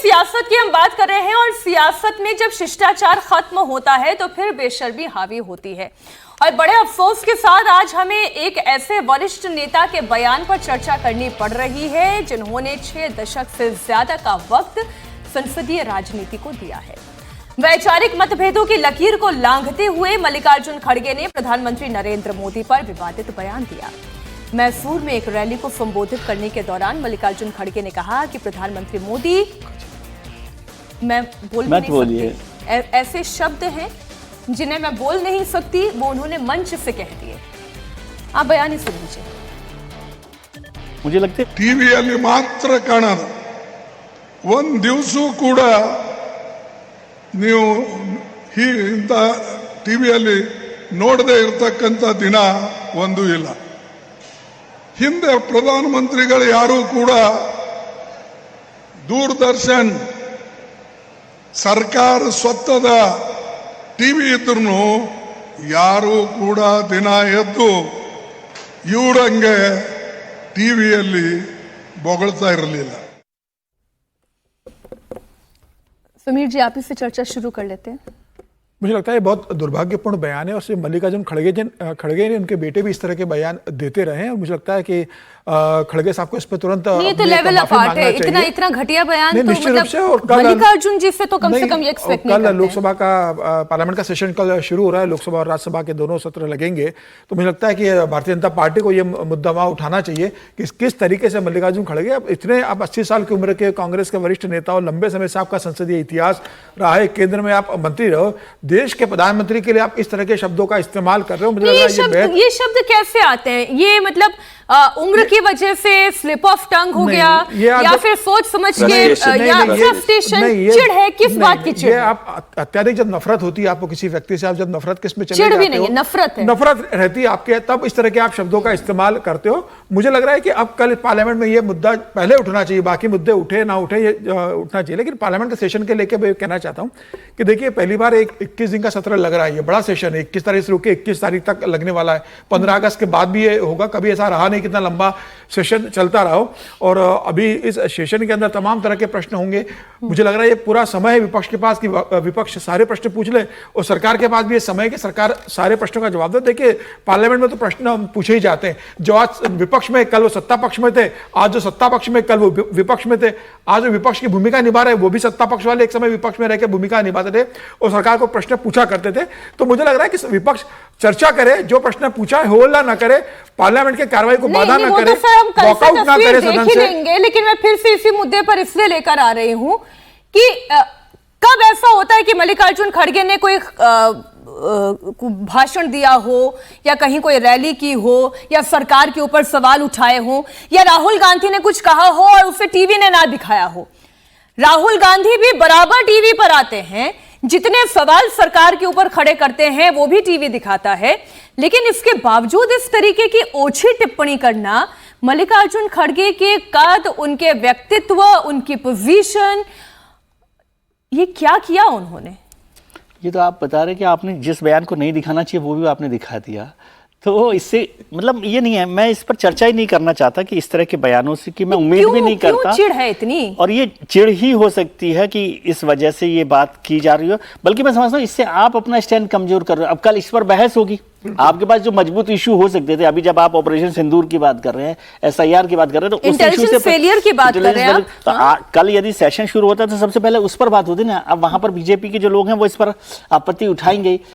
सियासत की हम बात कर रहे हैं और सियासत में जब शिष्टाचार खत्म होता है तो फिर बेशर्मी हावी होती है। और बड़े अफसोस के साथ आज हमें एक ऐसे वरिष्ठ नेता के बयान पर चर्चा करनी पड़ रही है जिन्होंने 6 दशक से ज्यादा का वक्त संसदीय राजनीति को दिया है। वैचारिक मतभेदों की लकीर को लांघते हुए मल्लिकार्जुन खड़गे ने प्रधानमंत्री नरेंद्र मोदी पर विवादित बयान दिया। मैसूर में एक रैली को संबोधित करने के दौरान मल्लिकार्जुन खड़गे ने कहा कि प्रधानमंत्री मोदी, मैं बोल नहीं सकती, ऐसे शब्द हैं जिन्हें मैं बोल नहीं सकती, वो उन्होंने मंच से कह दिए। आप बयान ही सुन लीजिए। मुझे लगता है ಟಿವಿಯಲ್ಲಿ ಮಾತ್ರ ಕಾಣೋದು, ಒಂದು ದಿವಸ ಕೂಡ ನೀವು ಇಂಥ ಟಿವಿಯಲ್ಲಿ ನೋಡದೇ ಇರತಕ್ಕಂಥ ದಿನ ಒಂದು ಇಲ್ಲ. ಹಿಂದೆ ಪ್ರಧಾನಮಂತ್ರಿಗಳು ಯಾರು ಕೂಡ ದೂರದರ್ಶನ್ ಸರ್ಕಾರ ಸ್ವತ್ತದ ಟಿವಿ ಇದ್ರೂ ಯಾರು ಕೂಡ ದಿನ ಎದ್ದು ಇವರಂಗೆ ಟಿವಿಯಲ್ಲಿ ಬೊಗಳ್ತಾ ಇರಲಿಲ್ಲ. समीर जी, आप इससे चर्चा शुरू कर लेते हैं। मुझे लगता है ये बहुत दुर्भाग्यपूर्ण बयान है और सिर्फ मल्लिकार्जुन खड़गे ने, उनके बेटे भी इस तरह के बयान देते रहे हैं और मुझे लगता है कि खड़गे साहब को इस पे तुरंत ये तो लेवल अपार्ट है। इतना घटिया बयान तो निश्चित रूप से। और मल्लिकार्जुन जी से तो कम से कम ये एक्सपेक्ट नहीं करते। कल लोकसभा का पार्लियामेंट का सेशन कल शुरू हो रहा है, लोकसभा और राज्यसभा के दोनों सत्र लगेंगे, तो मुझे लगता है कि भारतीय जनता पार्टी को ये मुद्दा वहां उठाना चाहिए कि किस तरीके से मल्लिकार्जुन खड़गे आप 80 साल की उम्र के कांग्रेस के वरिष्ठ नेता और लंबे समय से आपका संसदीय इतिहास रहा है, केंद्र में आप मंत्री रहो, देश के प्रधानमंत्री के लिए आप इस तरह के शब्दों का इस्तेमाल कर रहे हो। मुझे लग रहा है ये शब्द कैसे आते हैं? ये मतलब उम्र की वजह से स्लिप ऑफ टंग हो गया या फिर सोच समझ के या फ्रस्ट्रेशन, चिढ़ है? किस बात की चिढ़? आप अत्याधिक जब नफरत होती है आपको किसी व्यक्ति से, आप जब नफरत किस में चले चिढ़ जाते भी नहीं है, नफरत है, नफरत रहती है आपके, तब इस तरह के आप शब्दों का इस्तेमाल करते हो। मुझे लग रहा है कि अब कल पार्लियामेंट में ये मुद्दा पहले उठना चाहिए, बाकी मुद्दे उठे ना उठे ये उठना चाहिए, लेकिन पार्लियामेंट के सेशन के लेकर मैं कहना चाहता हूं कि देखिए पहली बार 21 दिन का सत्र लग रहा है, ये बड़ा सेशन है, 21 तारीख से रुके 21 तारीख तक लगने वाला है, 15 अगस्त के बाद भी ये होगा, कभी ऐसा रहा नहीं कितना लंबा सेशन चलता रहा हो। और अभी इस सेशन के अंदर तमाम तरह के प्रश्न होंगे। मुझे लग रहा है ये पूरा समय है विपक्ष के पास कि विपक्ष सारे प्रश्न पूछ ले और सरकार के पास भी ये समय है कि सरकार सारे प्रश्नों का जवाब दे। देखिए पार्लियामेंट में तो प्रश्न पूछे ही जाते हैं, जो आज विपक्ष में कल वो सत्ता पक्ष में थे, आज जो सत्ता पक्ष में कल वो विपक्ष में थे, आज जो विपक्ष की भूमिका निभा रहे वो भी सत्ता पक्ष वाले एक समय विपक्ष में रहकर भूमिका निभाते थे और सरकार को प्रश्न पूछा करते थे। तो मुझे लग रहा है कि विपक्ष चर्चा करे, जो प्रश्न पूछा है होला ना करे, पार्लियामेंट के कार्रवाई को बाधा ना करे, वॉकआउट ना करे सदन से। लेकिन मैं फिर से इसी मुद्दे पर इसलिए लेकर आ रही हूं कि कब ऐसा होता है कि मल्लिकार्जुन खड़गे ने कोई भाषण दिया हो या कहीं कोई रैली की हो या सरकार के ऊपर सवाल उठाए हो या राहुल गांधी ने कुछ कहा हो और उसे टीवी ने ना दिखाया हो। राहुल गांधी भी बराबर टीवी पर आते हैं, जितने सवाल सरकार के ऊपर खड़े करते हैं वो भी टीवी दिखाता है, लेकिन इसके बावजूद इस तरीके की ओछी टिप्पणी करना, मल्लिकार्जुन खड़गे के कद, उनके व्यक्तित्व, उनकी पोजीशन, ये क्या किया उन्होंने? ये तो आप बता रहे कि आपने जिस बयान को नहीं दिखाना चाहिए वो भी आपने दिखा दिया, तो इससे मतलब ये नहीं है, मैं इस पर चर्चा ही नहीं करना चाहता कि इस तरह के बयानों से कि मैं उम्मीद भी नहीं करता। क्यों चिढ़ है इतनी? और ये चिढ़ ही हो सकती है कि इस वजह से ये बात की जा रही हो, बल्कि मैं समझता हूँ इससे आप अपना स्टैंड कमजोर कर रहे हो। अब कल इस पर बहस होगी, आपके पास जो मजबूत इशू हो सकते थे, अभी जब आप ऑपरेशन सिंदूर की बात कर रहे हैं, SIR की बात कर रहे हैं, तो उस इशू से फेलियर की बात कर रहे हैं तो कल यदि सेशन शुरू होता तो सबसे पहले उस पर बात होती ना। अब वहां पर बीजेपी के जो लोग हैं वो इस पर आपत्ति उठाएंगे,